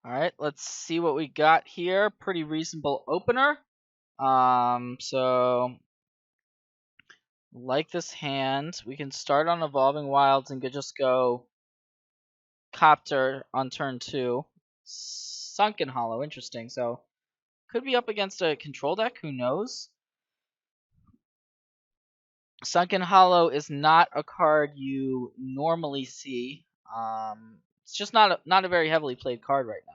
Alright, let's see what we got here. Pretty reasonable opener. So like this hand, we can start on Evolving Wilds and just go Copter on turn 2. Sunken Hollow, interesting. So could be up against a control deck, who knows? Sunken Hollow is not a card you normally see. It's just not a very heavily played card right now.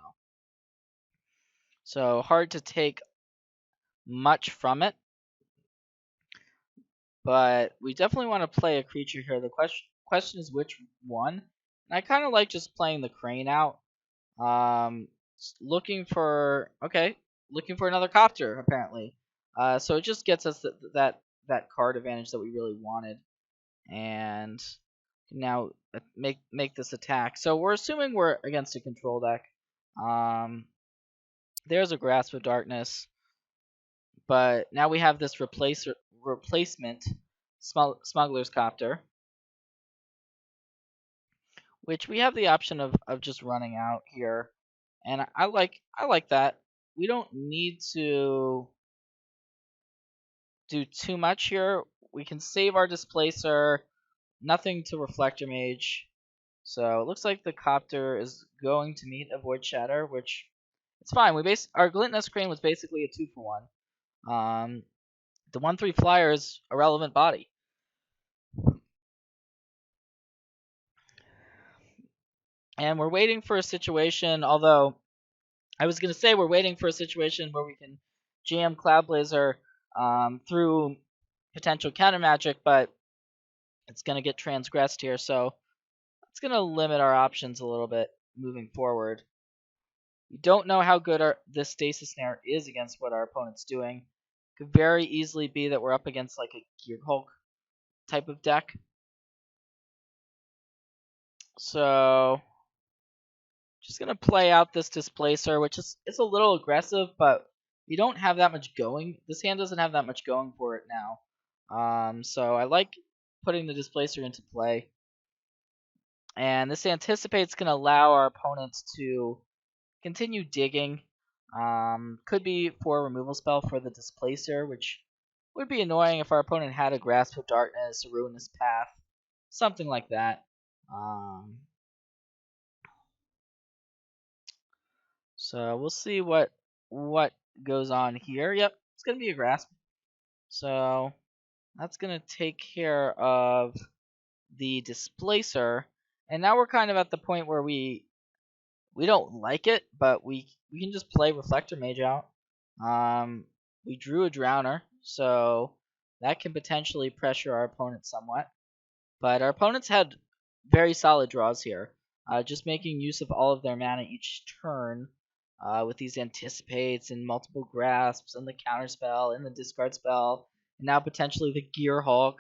So hard to take much from it. But we definitely want to play a creature here. The question is which one. And I kind of like just playing the Crane out. Looking for another Copter apparently. So it just gets us that card advantage that we really wanted, and now make this attack. So we're assuming we're against a control deck. There's a Grasp of Darkness, but now we have this replacement Smuggler's Copter, which we have the option of just running out here, and I like that. We don't need to do too much here. We can save our Displacer, nothing to Reflector Mage. So it looks like the Copter is going to meet a Void Shatter, which it's fine. Our Glintness Crane was basically a 2-for-1. The 1/3 flyer is a relevant body. And we're waiting for a situation, although I was going to say we're waiting for a situation where we can jam Cloudblazer through potential counter magic, but it's going to get transgressed here, so it's going to limit our options a little bit moving forward. We don't know how good this Stasis Snare is against what our opponent's doing. Could very easily be that we're up against like a Gearhulk type of deck. So just gonna play out this Displacer, which is it's a little aggressive, but we don't have that much going. This hand doesn't have that much going for it now. So I like putting the Displacer into play. And this Anticipate's gonna allow our opponents to continue digging. Could be for a removal spell for the Displacer, which would be annoying if our opponent had a Grasp of Darkness, a Ruinous Path, something like that. So we'll see what goes on here. Yep, it's gonna be a Grasp. So that's gonna take care of the Displacer, and now we're kind of at the point where we don't like it, but we can just play Reflector Mage out. We drew a Drowner, so that can potentially pressure our opponent somewhat. But our opponents had very solid draws here, just making use of all of their mana each turn with these Anticipates and multiple Grasps and the Counterspell and the Discard Spell, and now potentially the Gearhulk.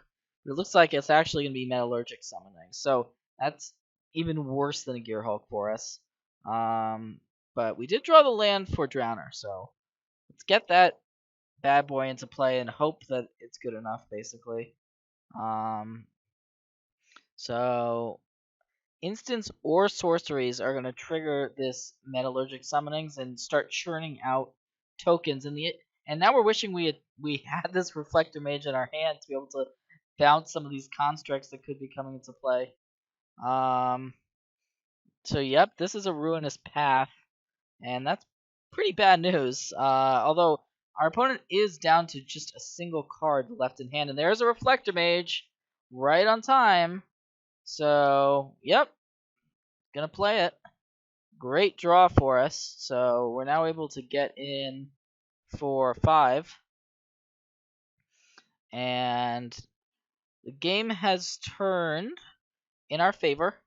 It looks like it's actually going to be Metallurgic Summoning, so that's even worse than a Gearhulk for us. But we did draw the land for Drowner, so let's get that bad boy into play and hope that it's good enough, basically. So instants or sorceries are going to trigger this Metallurgic Summonings and start churning out tokens. And now we're wishing we had this Reflector Mage in our hand to be able to bounce some of these constructs that could be coming into play. So yep, this is a Ruinous Path, and that's pretty bad news. Although our opponent is down to just a single card left in hand, and there's a Reflector Mage right on time. So yep, gonna play it. Great draw for us. So we're now able to get in for 5, and the game has turned in our favor,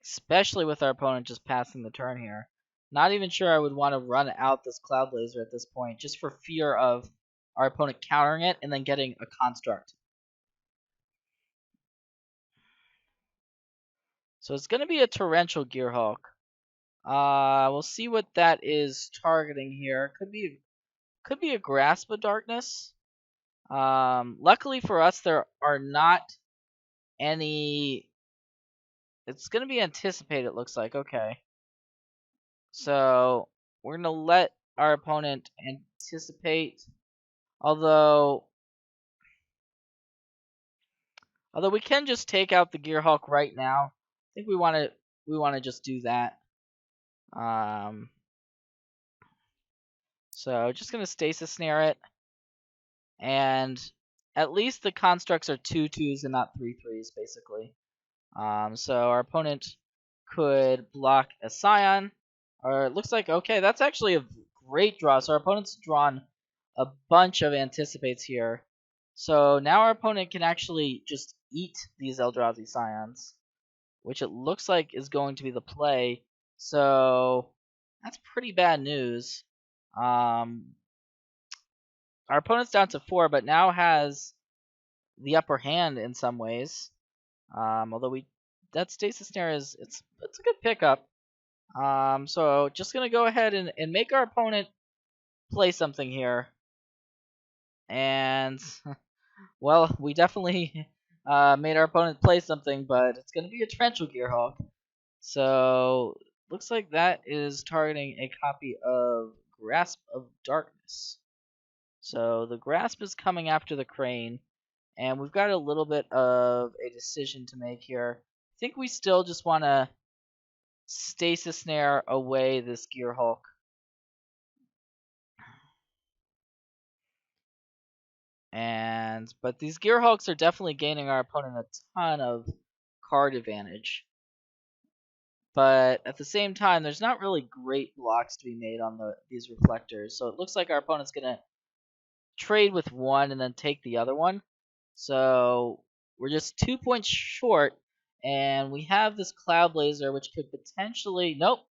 especially with our opponent just passing the turn here. Not even sure I would want to run out this Cloudblazer at this point, just for fear of our opponent countering it and then getting a construct. So it's going to be a Torrential Gearhulk. We'll see what that is targeting here. Could be a Grasp of Darkness. Luckily for us, there are not any. It's going to be Anticipate, it looks like. Okay. So we're gonna let our opponent anticipate. Although we can just take out the Gearhulk right now. I think we want to just do that. So just gonna stasis snare it, and at least the constructs are 2/2s and not 3/3s, basically. So our opponent could block a Scion, or it looks like, okay, that's actually a great draw. So our opponent's drawn a bunch of anticipates here. So now our opponent can actually just eat these Eldrazi Scions, which it looks like is going to be the play. So that's pretty bad news. Our opponent's down to 4, but now has the upper hand in some ways. Although that stasis snare it's a good pickup. So just gonna go ahead and make our opponent play something here. And well, we definitely made our opponent play something, but it's gonna be a torrential Gearhulk. So looks like that is targeting a copy of Grasp of Darkness. So the Grasp is coming after the Crane, and we've got a little bit of a decision to make here. I think we still just want to stasis snare away this Gearhulk. But these Gearhulks are definitely gaining our opponent a ton of card advantage. But at the same time, there's not really great blocks to be made on these reflectors. So it looks like our opponent's going to trade with one and then take the other one. So we're just 2 points short, and we have this Cloud Blazer, which could potentially... Nope.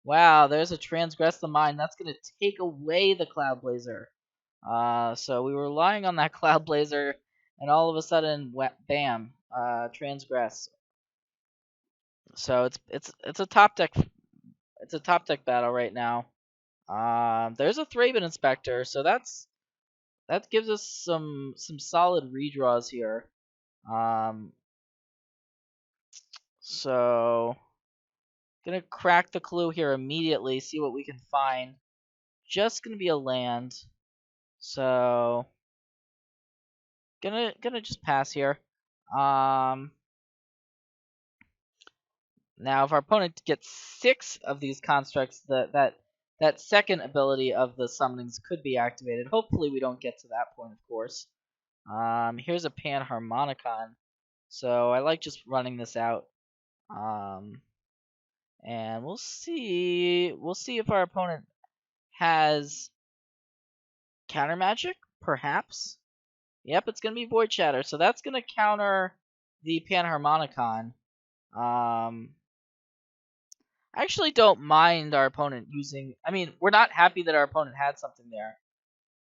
Wow, there's a Transgress the Mind. That's going to take away the Cloud Blazer. So we were relying on that Cloud Blazer, and all of a sudden, bam, Transgress. So it's a top deck battle right now. There's a Thraben Inspector, so that gives us some solid redraws here. So gonna crack the clue here immediately, see what we can find. Just gonna be a land. So gonna just pass here. Now if our opponent gets 6 of these constructs, that second ability of the summonings could be activated. Hopefully we don't get to that point, of course. Here's a Panharmonicon. So I like just running this out. And we'll see if our opponent has counter magic, perhaps. Yep, it's gonna be Void Shatter, so that's gonna counter the Panharmonicon. I actually don't mind our opponent using... I mean, we're not happy that our opponent had something there.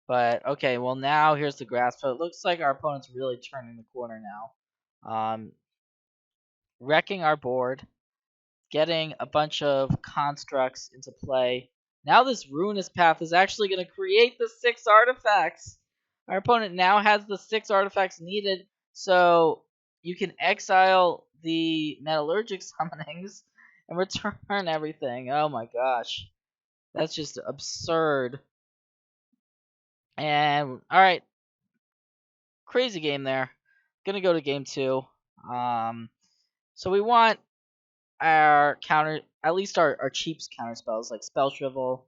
But, okay, well now here's the Grasp. So it looks like our opponent's really turning the corner now. Wrecking our board. Getting a bunch of constructs into play. Now this Ruinous Path is actually going to create the 6 artifacts. Our opponent now has the 6 artifacts needed, so you can exile the Metallurgic Summonings and return everything. Oh my gosh. That's just absurd. And, alright. Crazy game there. Gonna go to game 2. So we want our counter, at least our cheap counter spells, like Spell Shrivel,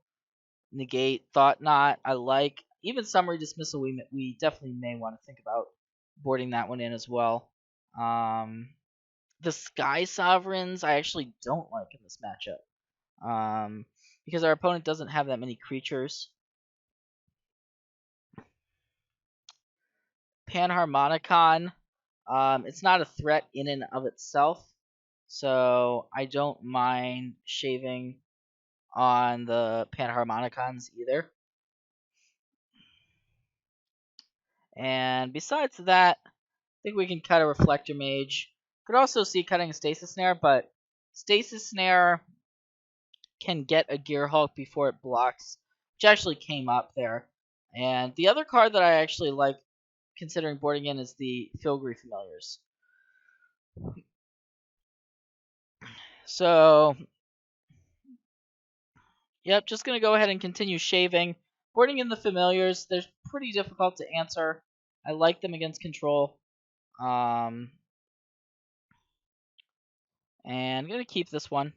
Negate, Thought Knot, I like. Even Summary Dismissal, we definitely may want to think about boarding that one in as well. The Sky Sovereigns I actually don't like in this matchup. Because our opponent doesn't have that many creatures. Panharmonicon, it's not a threat in and of itself, so I don't mind shaving on the Panharmonicons either. And besides that, I think we can cut a Reflector Mage. Could also see cutting a Stasis Snare, but Stasis Snare can get a Gearhulk before it blocks, which actually came up there. And the other card that I actually like considering boarding in is the Filigree Familiars. So Yep, just going to go ahead and continue shaving. Boarding in the familiars, they're pretty difficult to answer. I like them against control. And I'm going to keep this one.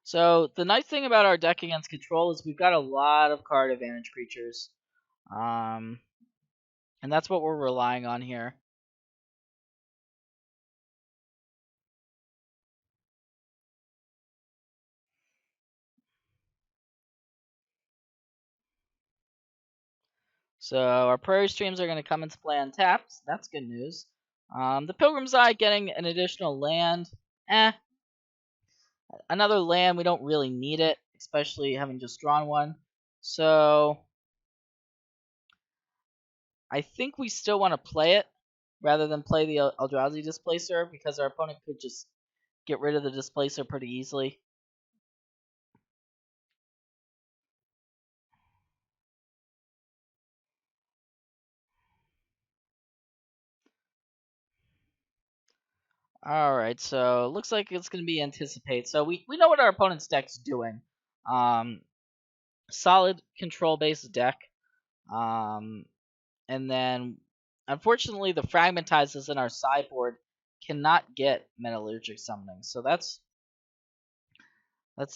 So the nice thing about our deck against control is we've got a lot of card advantage creatures. And that's what we're relying on here. So our Prairie Streams are going to come into play untapped. That's good news. The Pilgrim's Eye getting an additional land. Another land, we don't really need it, especially having just drawn one. So I think we still want to play it rather than play the Eldrazi Displacer because our opponent could just get rid of the Displacer pretty easily. Alright, so looks like it's going to be Anticipate. So we know what our opponent's deck's doing. Solid control-based deck. And then, unfortunately, the Fragmentizes in our sideboard cannot get Metallurgic Summonings. So that's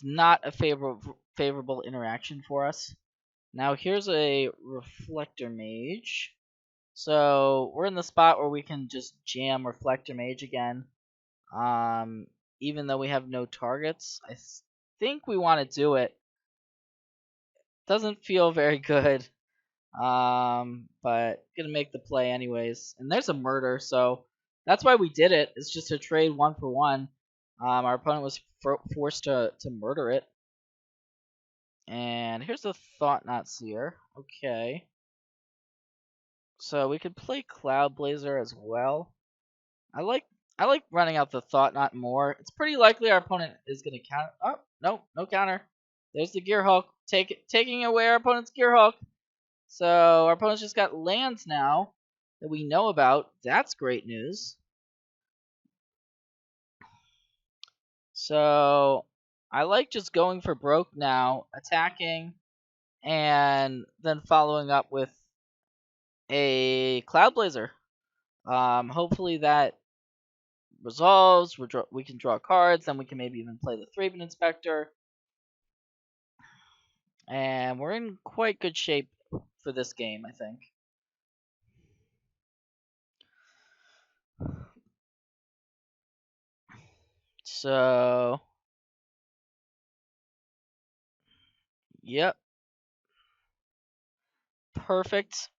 not a favorable interaction for us. Now here's a Reflector Mage. So we're in the spot where we can just jam Reflector Mage again. Even though we have no targets, I think we want to do it. Doesn't feel very good. But gonna make the play anyways. And there's a murder, so that's why we did it. It's just a trade 1-for-1. Our opponent was forced to murder it. And here's the Thought-Knot Seer. Okay. So we could play Cloud Blazer as well. I like running out the Thought-Knot more. It's pretty likely our opponent is gonna counter. Oh, no counter. There's the Gear Hulk. Taking away our opponent's Gear Hulk. So our opponent's just got lands now that we know about. That's great news. So I like just going for broke now, attacking, and then following up with a Cloud Blazer. Hopefully that resolves. We can draw cards, then we can maybe even play the Thraben Inspector. And we're in quite good shape for this game, I think. So, yep. Perfect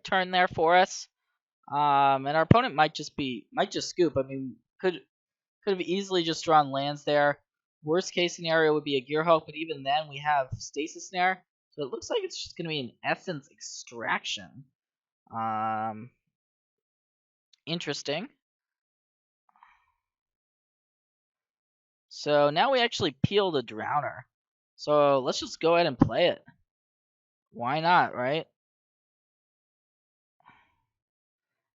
turn there for us. And our opponent might just scoop. I mean, could have easily just drawn lands there. Worst case scenario would be a Gear Hulk, but even then we have Stasis Snare. So it looks like it's just going to be an Essence Extraction. Interesting. So now we actually peel the Drowner. So let's just go ahead and play it. Why not, right?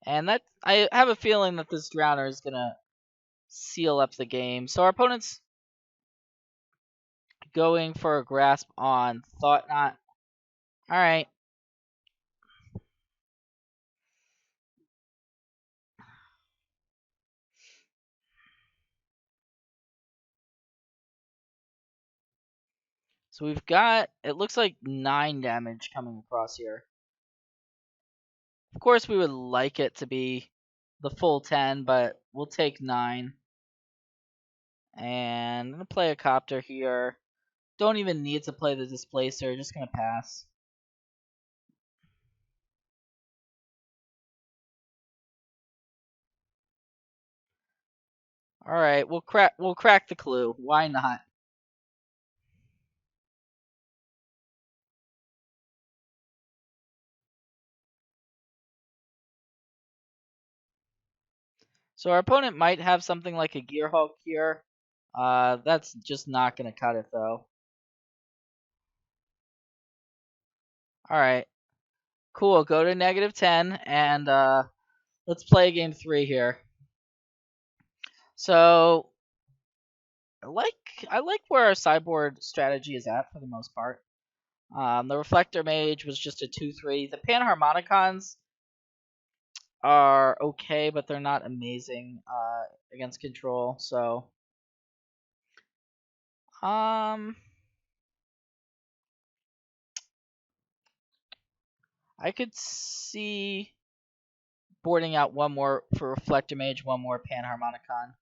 And that I have a feeling that this Drowner is going to seal up the game. So our opponent's going for a grasp on Thought-Knot. Alright. So we've got, it looks like 9 damage coming across here. Of course, we would like it to be the full 10, but we'll take 9. And I'm going to play a Copter here. Don't even need to play the Displacer, just going to pass. Alright, we'll crack the clue. Why not? So our opponent might have something like a Gear Hulk here. That's just not going to cut it, though. Alright. Cool, go to -10, and let's play game 3 here. So I like where our sideboard strategy is at for the most part. The Reflector Mage was just a 2/3. The Panharmonicons are okay, but they're not amazing against control. So I could see boarding out one more for Reflector Mage, one more Panharmonicon.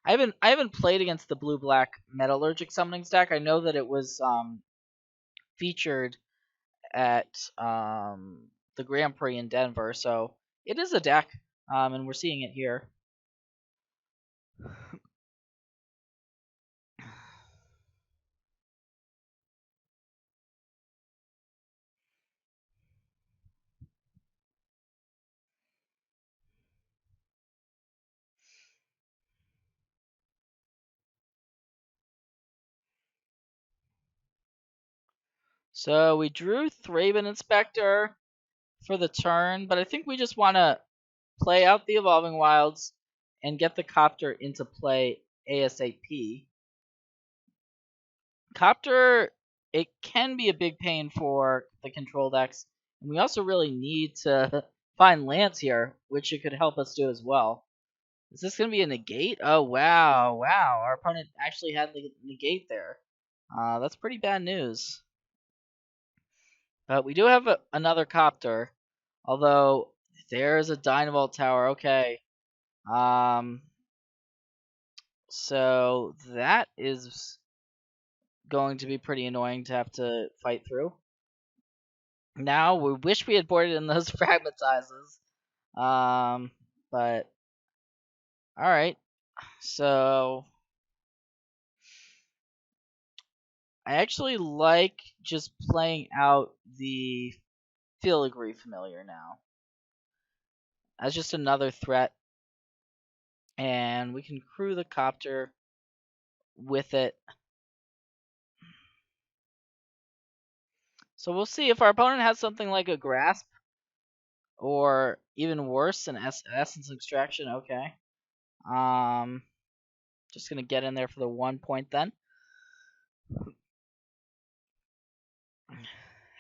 I haven't played against the blue-black Metallurgic Summonings deck. I know that it was featured at the Grand Prix in Denver, so it is a deck, and we're seeing it here. So we drew Thraben Inspector for the turn, but I think we just want to play out the Evolving Wilds and get the Copter into play ASAP. Copter, it can be a big pain for the control decks, and we also really need to find lands here, which it could help us do as well. Is this going to be a negate? Oh, wow, wow. Our opponent actually had the negate there. That's pretty bad news. But we do have another Copter, although there's a Dynavolt Tower. Okay. So that is going to be pretty annoying to have to fight through. Now, we wish we had boarded in those fragmentizes. But, alright. So, I actually like just playing out the Filigree Familiar now. As just another threat. And we can crew the Copter with it. So we'll see if our opponent has something like a Grasp. Or even worse, an Essence Extraction. Okay. Just going to get in there for the 1 point then.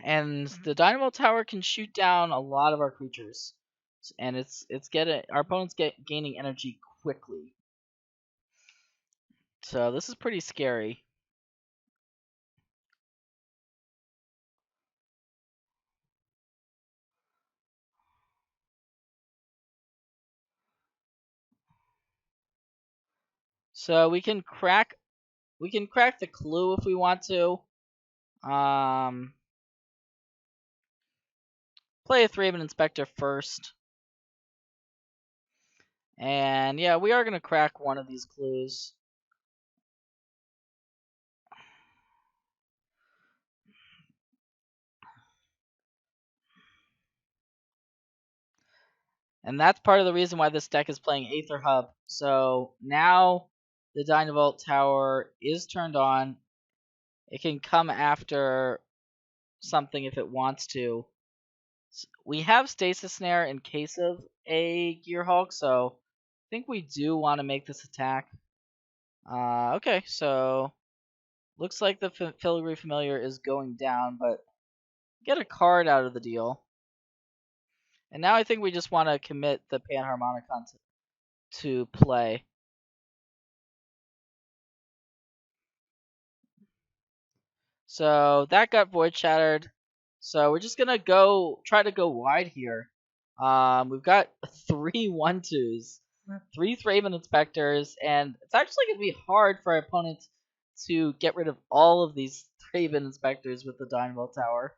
And the Dynamo Tower can shoot down a lot of our creatures. And it's getting our opponent's gaining energy quickly. So this is pretty scary. So we can crack the clue if we want to. Play a Thraben Inspector first. And yeah, we are going to crack one of these clues. And that's part of the reason why this deck is playing Aether Hub. So now the Dynavolt Tower is turned on. It can come after something if it wants to. We have Stasis Snare in case of a Gearhulk, so I think we do want to make this attack. Okay, so looks like the Filigree Familiar is going down, but get a card out of the deal. And now I think we just want to commit the Panharmonicon to play. So that got void shattered. So we're just gonna try to go wide here. We've got 3 1/2s, 3 Thraben Inspectors, and it's actually gonna be hard for our opponents to get rid of all of these Thraben Inspectors with the Dynamo Tower.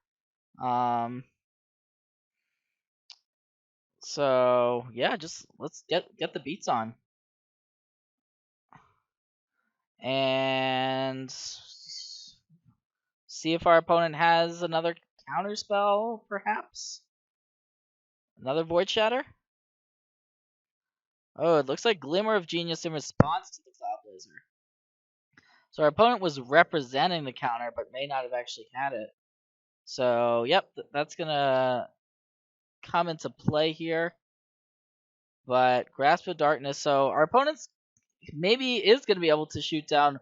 So yeah, just let's get the beats on. And see if our opponent has another counterspell, perhaps? Another Void Shatter? Oh, it looks like Glimmer of Genius in response to the Cloud Blazer. So our opponent was representing the counter, but may not have actually had it. So, yep, that's going to come into play here. but Grasp of Darkness. So our opponent's maybe is going to be able to shoot down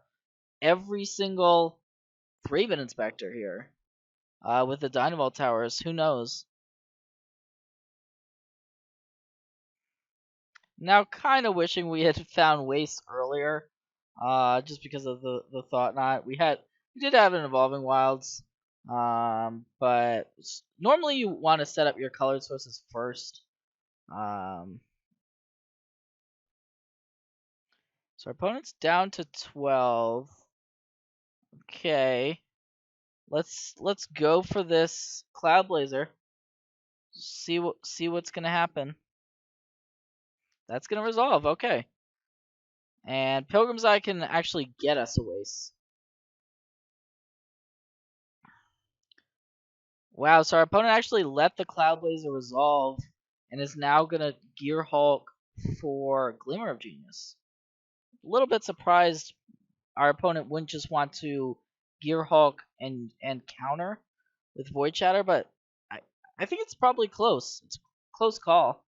every single 3-bit inspector here with the Dynamo Towers. Who knows? Now, kind of wishing we had found Waste earlier, just because of the Thought Knot. We did have an Evolving Wilds, but normally you want to set up your colored sources first. So our opponent's down to 12. Okay, let's go for this Cloud Blazer. See what's gonna happen. That's gonna resolve. Okay. And Pilgrim's Eye can actually get us a Waste. Wow, so our opponent actually let the Cloud Blazer resolve and is now going to Gear Hulk for Glimmer of Genius. A little bit surprised our opponent wouldn't just want to Gear Hulk and counter with Void Shatter, but I think it's probably close. It's a close call.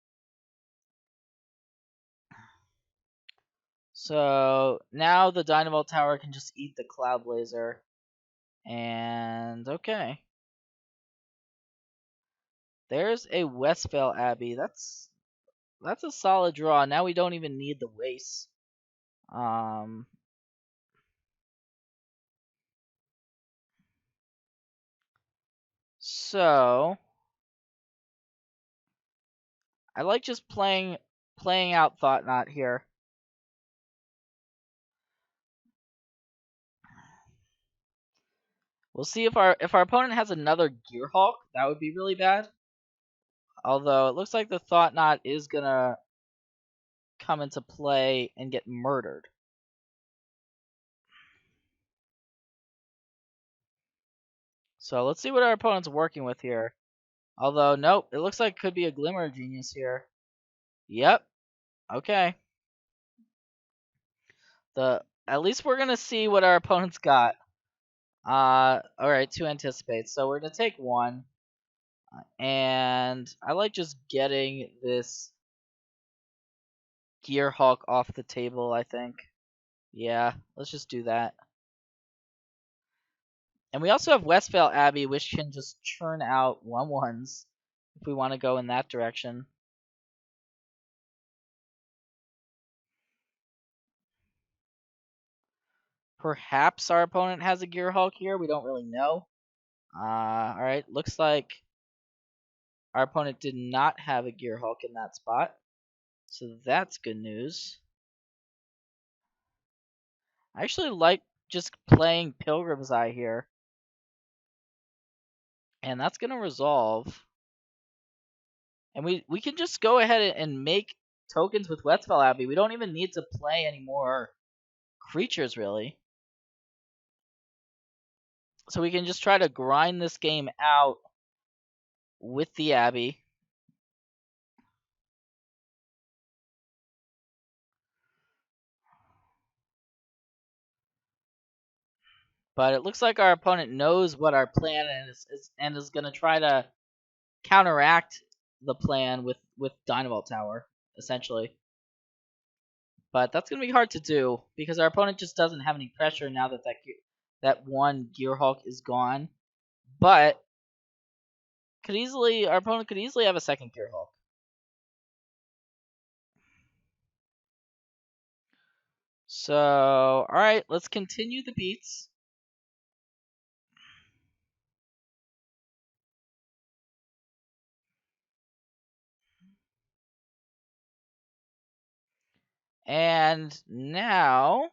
So now the Dynamo Tower can just eat the Cloud Blazer. And okay. There's a Westvale Abbey. That's a solid draw. Now we don't even need the Waste. So I like just playing out Thought Knot here. We'll see if our opponent has another Gear Hulk. That would be really bad. Although it looks like the Thought Knot is gonna come into play and get murdered. So let's see what our opponent's working with here. Although nope, it looks like it could be a Glimmer of Genius here. Yep. Okay. At least we're gonna see what our opponent's got. Alright, 2 Anticipate. So we're gonna take 1. And I like just getting this Gear Hulk off the table, I think. Yeah, let's just do that. And we also have Westvale Abbey, which can just churn out 1/1s if we want to go in that direction. Perhaps our opponent has a Gear Hulk here. We don't really know. Alright, looks like our opponent did not have a Gear Hulk in that spot. So that's good news. I actually like just playing Pilgrim's Eye here. And that's going to resolve. And we can just go ahead and make tokens with Westvale Abbey. We don't even need to play any more creatures, really. So we can just try to grind this game out with the Abbey. But it looks like our opponent knows what our plan is going to try to counteract the plan with Dynamo Tower, essentially. But that's going to be hard to do because our opponent just doesn't have any pressure now that one Gear Hulk is gone. But our opponent could easily have a second Gear Hulk. So, alright, let's continue the beats. And now,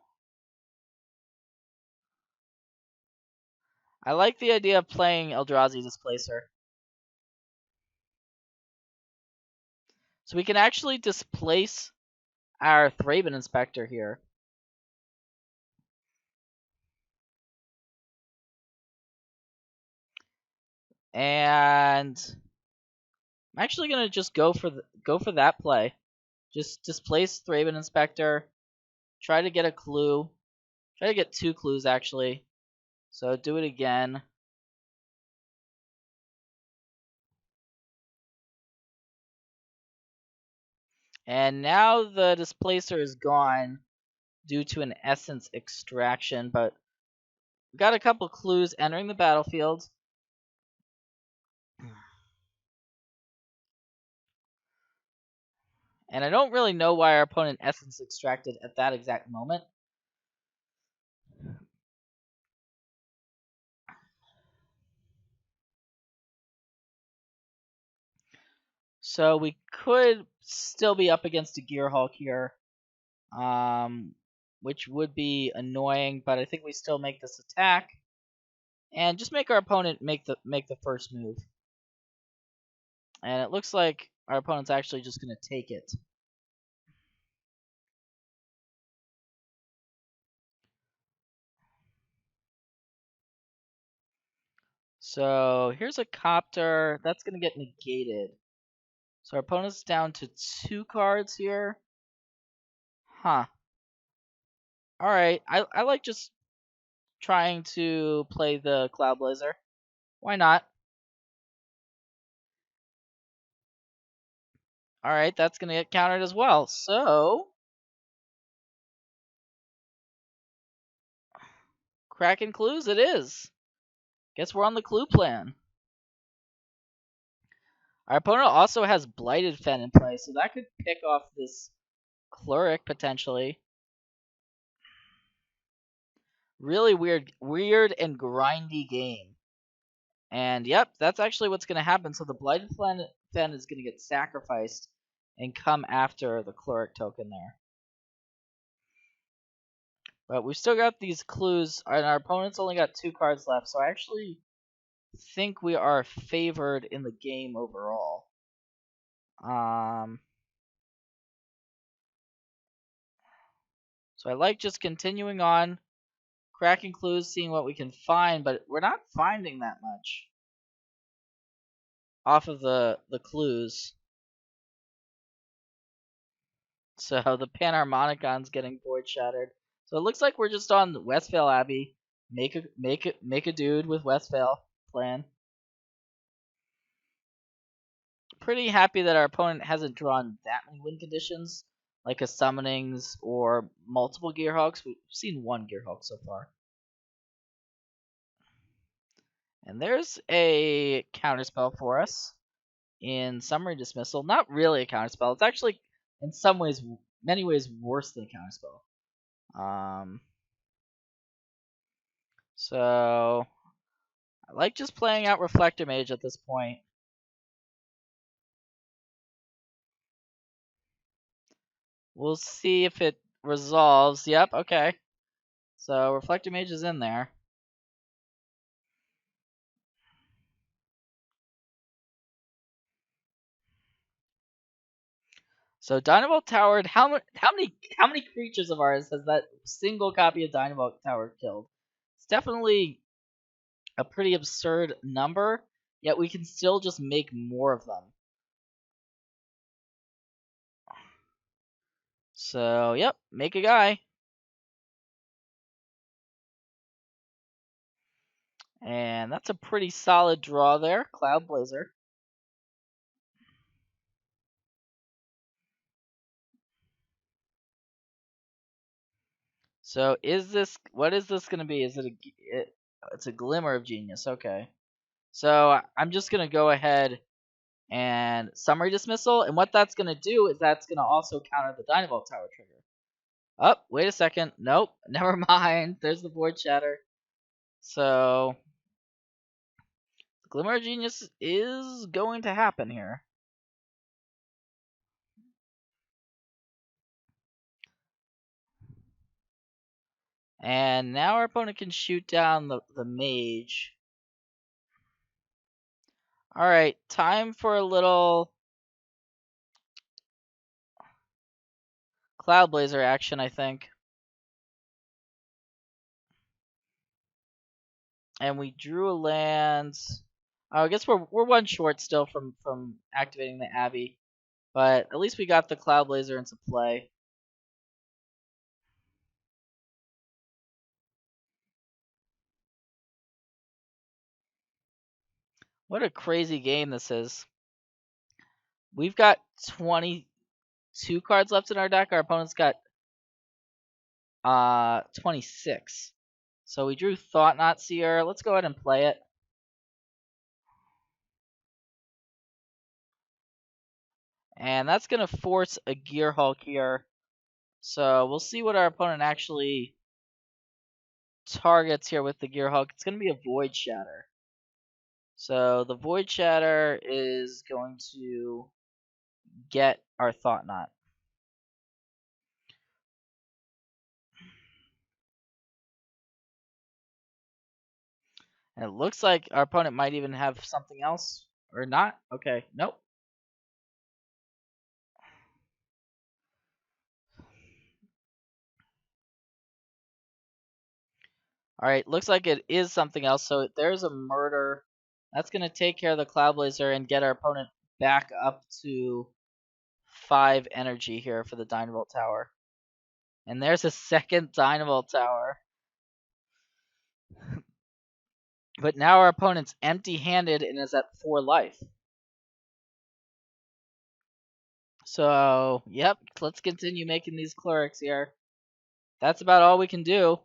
I like the idea of playing Eldrazi Displacer. So we can actually displace our Thraben Inspector here. And I'm actually gonna just go for that play. Just displace Thraben Inspector. Try to get a clue. Try to get 2 clues actually. So do it again. And now the displacer is gone due to an essence extraction, but we got a couple clues entering the battlefield. And I don't really know why our opponent essence extracted at that exact moment. So we could still be up against a Gearhulk here, which would be annoying, but I think we still make this attack and just make our opponent make the first move. And it looks like our opponent's actually just going to take it. So here's a Copter. That's going to get negated. So our opponent's down to 2 cards here. Huh. Alright, I like just trying to play the Cloud Blazer. Why not? Alright, that's going to get countered as well. So, Kraken clues it is. Guess we're on the clue plan. Our opponent also has Blighted Fen in play, so that could pick off this Cleric potentially. Really weird and grindy game. And yep, that's actually what's going to happen. So the Blighted Fen is going to get sacrificed and come after the Cleric token there. But we've still got these clues, and our opponent's only got 2 cards left, so I actually think we are favored in the game overall. So I like just continuing on, cracking clues, seeing what we can find, but we're not finding that much off of the clues. So the Panharmonicon's getting void shattered. So it looks like we're just on Westvale Abbey. Make a dude with Westvale plan. Pretty happy that our opponent hasn't drawn that many win conditions, like a Summonings or multiple Gearhulks. We've seen 1 Gearhulk so far. And there's a counterspell for us in Summary Dismissal. Not really a counterspell. It's actually, in some ways, many ways, worse than a counterspell. So I like just playing out Reflector Mage at this point. We'll see if it resolves. Yep, okay. So Reflector Mage is in there. So Dynavolt Tower, how many creatures of ours has that single copy of Dynavolt Tower killed? It's definitely a pretty absurd number, yet we can still just make more of them. So, yep, make a guy. And that's a pretty solid draw there, Cloud Blazer. So what is this going to be? It's a Glimmer of Genius, okay. So I'm just going to go ahead and Summary Dismissal, and what that's going to do is that's going to also counter the Dynavolt Tower trigger. Oh, wait a second. Nope, never mind. There's the Void Shatter. So Glimmer of Genius is going to happen here. And now our opponent can shoot down the mage. Alright, time for a little Cloud Blazer action, I think. And we drew a land. Oh, I guess we're 1 short still from activating the Abbey. But at least we got the Cloud Blazer into play. What a crazy game this is. We've got 20 2 cards left in our deck. Our opponent's got 26. So we drew Thought-Knot Seer. Let's go ahead and play it. And that's going to force a Gear Hulk here. So we'll see what our opponent actually targets here with the Gear Hulk. It's going to be a Void Shatter. So the Void Shatter is going to get our Thought-Knot. And it looks like our opponent might even have something else. Or not. Okay, nope. Alright, looks like it is something else. So there's a Murder. That's going to take care of the Cloud Blazer and get our opponent back up to 5 energy here for the Dynavolt Tower. And there's a second Dynavolt Tower. But now our opponent's empty-handed and is at 4 life. So, yep, let's continue making these clerics here. That's about all we can do.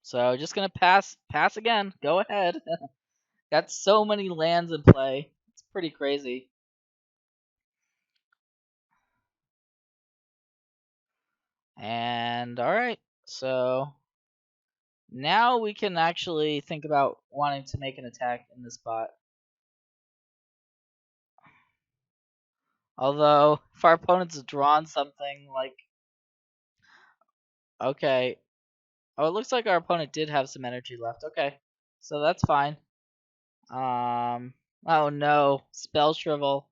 So, just gonna pass again. Go ahead. Got so many lands in play. It's pretty crazy. And, alright, so now we can actually think about wanting to make an attack in this spot. Although, if our opponent's drawn something like... Okay. Oh, it looks like our opponent did have some energy left. Okay. So that's fine. Oh no. Spell Shrivel.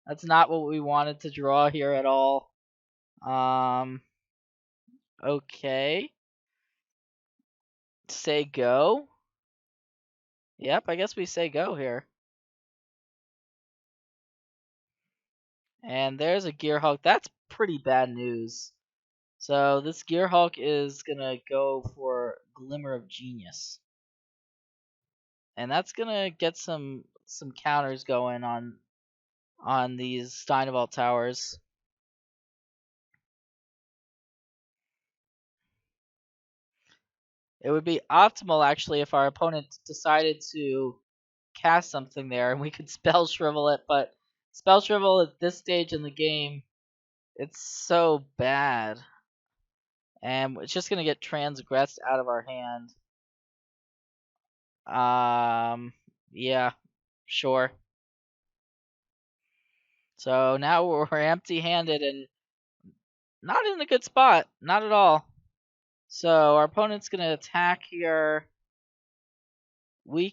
That's not what we wanted to draw here at all. Okay. Say go. Yep, I guess we say go here. And there's a Gear Hulk. That's pretty bad news. So this Gear Hulk is gonna go for Glimmer of Genius. And that's gonna get some counters going on these Dynavolt Towers. It would be optimal actually if our opponent decided to cast something there and we could Spell Shrivel it, but Spell Shrivel at this stage in the game, it's so bad. And it's just gonna get transgressed out of our hand. Yeah, sure. So now we're empty-handed and not in a good spot, not at all. So our opponent's gonna attack here. We're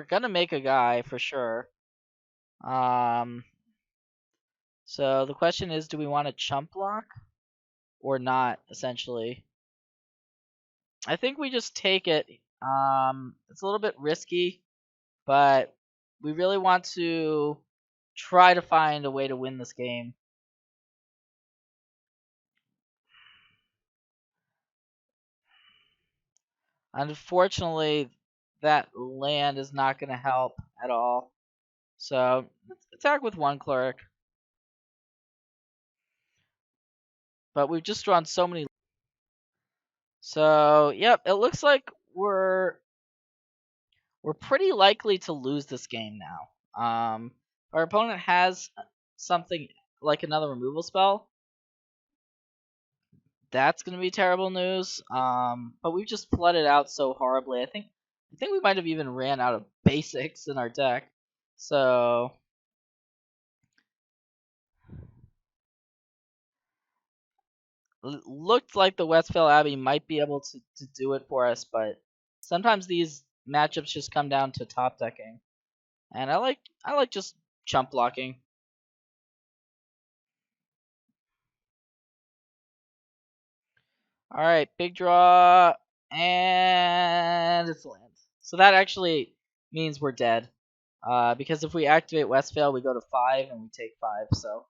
gonna make a guy for sure. So the question is, do we want to chump block or not? Essentially, I think we just take it. It's a little bit risky, but we really want to try to find a way to win this game. Unfortunately, that land is not going to help at all. So, let's attack with 1 cleric. But we've just drawn so many. So, yep, it looks like we're pretty likely to lose this game now. Our opponent has something like another removal spell. That's going to be terrible news. But we've just flooded out so horribly. I think we might have even ran out of basics in our deck. So looked like the Westphal Abbey might be able to do it for us, but sometimes these matchups just come down to top decking. And I like just chump blocking. Alright, big draw, and it's land. So that actually means we're dead. Because if we activate Westphal, we go to 5 and we take 5. So